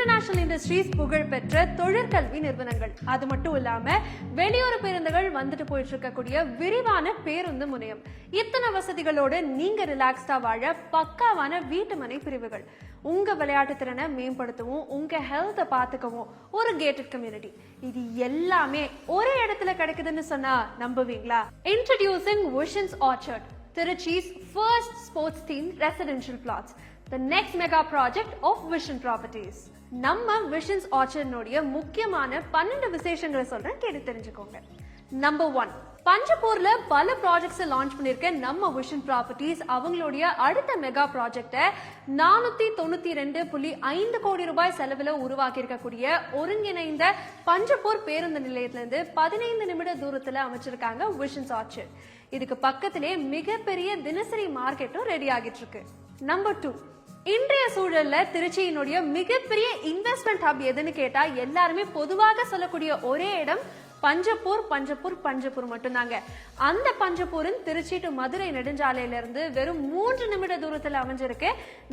International industries புகழ்பெற்ற தொழிற்கல்வி நிறுவனங்கள். அது மட்டும் இல்லாம வெளியூர் பேருந்துகள் வந்துட்டு போயிட்டு இருக்கக்கூடிய விரிவான பேருந்து முனையம். இத்தனை வசதிகளோட நீங்க ரிலாக்ஸ்டா வாழ பக்காவான வீட்டு மனை பிரிவுகள். உங்க விளையாட்டு திறனை மேம்படுத்தவும் உங்க ஹெல்த்தை பாத்துக்கவும் ஒரு கேட்டட் கம்யூனிட்டி. இது எல்லாமே ஒரே இடத்துல கிடைக்குதுன்னு சொன்னா நம்புவீங்களா? Introducing Visions Orchard, Tiruchi's first sports themed residential plots, the next mega project of Vision Properties. நம்ம விஷன்ஸ் ஆர்ச்சர்ட்னுடைய முக்கியமான 12 விசேஷங்களை சொல்றேன், கேட்டு தெரிஞ்சுக்கோங்க. நம்பர் 1, பஞ்சப்பூர்ல பல ப்ராஜெக்ட்ஸ் லான்ச் பண்ணிருக்க நம்ம விஷன் ப்ராப்பர்ட்டிஸ் அவங்களுடைய அடுத்த மெகா ப்ராஜெக்ட 492.5 கோடி ரூபாய் செலவுல உருவாக்கி இருக்கக்கூடிய ஒருங்கிணைந்த பஞ்சப்பூர் பேருந்து நிலையத்திலிருந்து 15 நிமிட தூரத்துல அமைச்சிருக்காங்க விஷன்ஸ் ஆர்ச்சர்ட். இதுக்கு பக்கத்திலே மிகப்பெரிய தினசரி மார்க்கெட்டும் ரெடி ஆகிட்டு இருக்கு. நம்பர் 2, இன்றைய சூழல்ல திருச்சியினுடைய மிகப்பெரிய இன்வெஸ்ட்மெண்ட் ஹப் எதுன்னு கேட்டா எல்லாருமே பொதுவாக சொல்லக்கூடிய ஒரே இடம் பஞ்சப்பூர் பஞ்சப்பூர் பஞ்சப்பூர் மட்டும்தாங்க. அந்த பஞ்சப்பூரின் திருச்சி டு மதுரை நெடுஞ்சாலையில இருந்து வெறும் 3 நிமிட தூரத்துல அமைஞ்சிருக்கு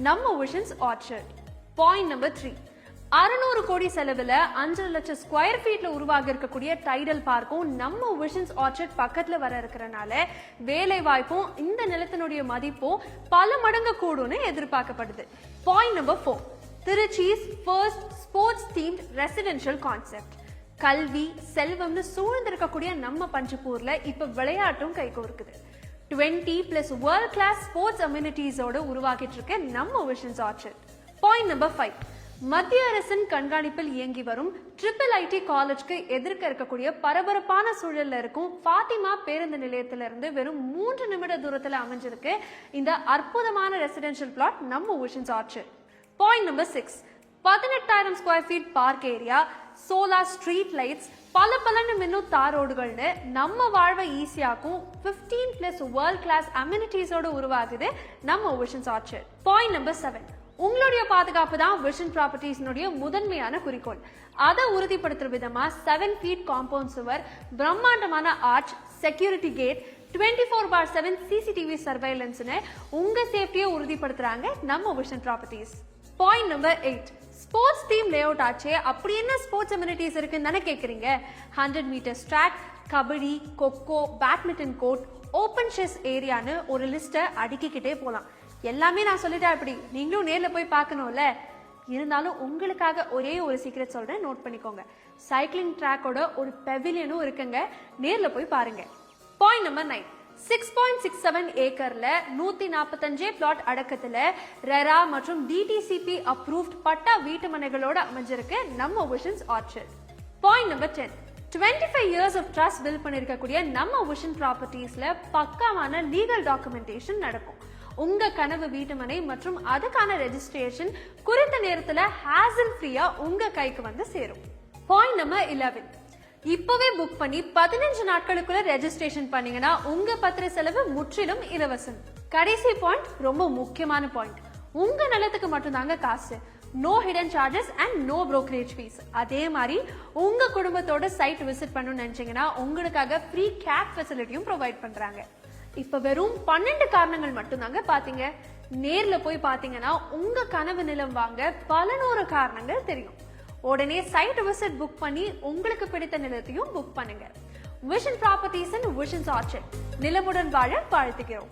நம்ம விஷன்ஸ் ஆர்ச்சர்ட். பாயிண்ட் நம்பர் 3, 600 கோடி செலவுல 5 லட்சம் ஸ்கொயர் ஃபீட்ல உருவாகி இருக்கக்கூடிய டைடல் பார்க்கும் நம்ம விஷன்ஸ் ஆர்ச்சர்ட் பக்கத்துல வர இருக்கிறனால வேலை வாய்ப்பும் இந்த நிலத்தினுடைய மதிப்பும் பல மடங்கு கூடும்னு எதிர்பார்க்கப்படுது. Point number 4, திருச்சி's first sports themed residential concept. கல்வி செல்வம்னு சூழ்ந்திருக்கக்கூடிய நம்ம பஞ்சப்பூர்ல இப்ப விளையாட்டும் கைகோர்க்குது. 20+ வேர்ல்ட் கிளாஸ் ஸ்போர்ட்ஸ் அம்யூனிட்டிஸோட உருவாக்கிட்டு இருக்க நம்ம விஷன்ஸ் ஆர்ச்சர்ட். பாயிண்ட் நம்பர் 5, மத்திய அரசின் கண்காணிப்பில் இயங்கி வரும் IIIT காலேஜ்க்கு எதிர்க்க இருக்கக்கூடிய பரபரப்பான சூழல்ல இருக்கும் ஃபாத்திமா பேருந்து நிலையத்திலிருந்து வெறும் 3 நிமிட தூரத்துல அமைஞ்சிருக்கு இந்த அற்புதமான ரெசிடென்ஷியல் பிளாட் நம்ம visions orchard. Point number 6, 18,000 square feet park area, solar street lights, பல மின்னும் தார் ரோடுகள்னு நம்ம வாழ்வை ஈஸியாக்கும் 15+ வேர்ல்ட் கிளாஸ் அம்யூனிட்டிஸோட உருவாகுது நம்ம விஷன்ஸ் ஆர்ச்சர்ட். பாயிண்ட் நம்பர் 7, உங்களுடைய பாதுகாப்பு தான் விஷன் ப்ராப்பர்ட்டிஸ்னுடைய முதன்மையான குறிக்கோள். அதை உறுதிப்படுத்துற விதமா 7 ஃபீட் காம்பவுண்ட் சுவர், பிரம்மாண்டமான ஆர்ச், செக்யூரிட்டி கேட், 24/7 சிசிடிவி சர்வைலன்ஸ்னு உங்க சேஃப்டியை உறுதிப்படுத்துறாங்க நம்ம Vision Properties. Point number 8, sports theme layout ஆச்சே, அப்படி என்ன ஸ்போர்ட்ஸ் அம்யூனிட்டிஸ் இருக்குன்னு தானே கேட்குறீங்க. 100 metres track, kabaddi, kho kho, badminton court, open chess ஏரியான்னு ஒரு லிஸ்ட்டை அடுக்கிக்கிட்டே போகலாம். எல்லாமே நான் சொல்லிட்டேன், அப்படி நீங்களும் நேரில் போய் பார்க்கணும்ல. இருந்தாலும் உங்களுக்காக ஒரே ஒரு சீக்ரெட் சொல்றேன், நோட் பண்ணிக்கோங்க. சைக்கிளிங் ட்ராக்கோட ஒரு பெவிலியனும் இருக்குங்க, நேரில் போய் பாருங்க. பாயிண்ட் நம்பர் 9, 6.67 ஏக்கர்ல 145 பிளாட் அடக்கத்துல ரெரா மற்றும் டிடிசிபி அப்ரூவ்ட் பட்டா வீட்டு மனைகளோட அமைஞ்சிருக்கு நம்ம visions orchard. Point number 10, 25 years of trust built பண்ணிருக்கக்கூடிய நம்ம விஷன் ப்ராப்பர்ட்டிஸ்ல பக்காவான லீகல் டாக்குமெண்டேஷன் நடக்கும். உங்க கனவு வீட்டு மனை மற்றும் அதுக்கான ரெஜிஸ்ட்ரேஷன் குறித்த நேரத்துல ஹேசல் ஃப்ரீயா உங்க கைக்கு வந்து சேரும். பாயிண்ட் நம்பர் 11, இப்பவே புக் பண்ணி 15 நாட்களுக்குள்ள ரெஜிஸ்ட்ரேஷன் பண்ணீங்கன்னா உங்க பத்திர செலவு முற்றிலும் இலவசம். கடைசி பாயிண்ட் ரொம்ப முக்கியமான பாயிண்ட், உங்க நிலத்துக்கு மட்டும்தாங்க காசு. No hidden charges and no brokerage fees. அதே மாதிரி உங்க குடும்பத்தோட சைட் விசிட் பண்ணணும்னு நினைச்சீங்கன்னா உங்களுக்காக ஃப்ரீ கேப் ஃபெசிலிட்டியும் ப்ரொவைட் பண்றாங்க. இப்ப வெறும் 12 காரணங்கள் மட்டும்தாங்க பாத்தீங்க. நேர்ல போய் பாத்தீங்கன்னா உங்க கனவு நிலம் வாங்க பல 100 காரணங்கள் தெரியும். உடனே சைட் விசிட் புக் பண்ணி உங்களுக்கு பிடித்த நிலத்தையும் புக் பண்ணுங்க. Vision Properties and Visions Orchard, நிலமுடன் வாழ வாழ்த்துகிறோம்.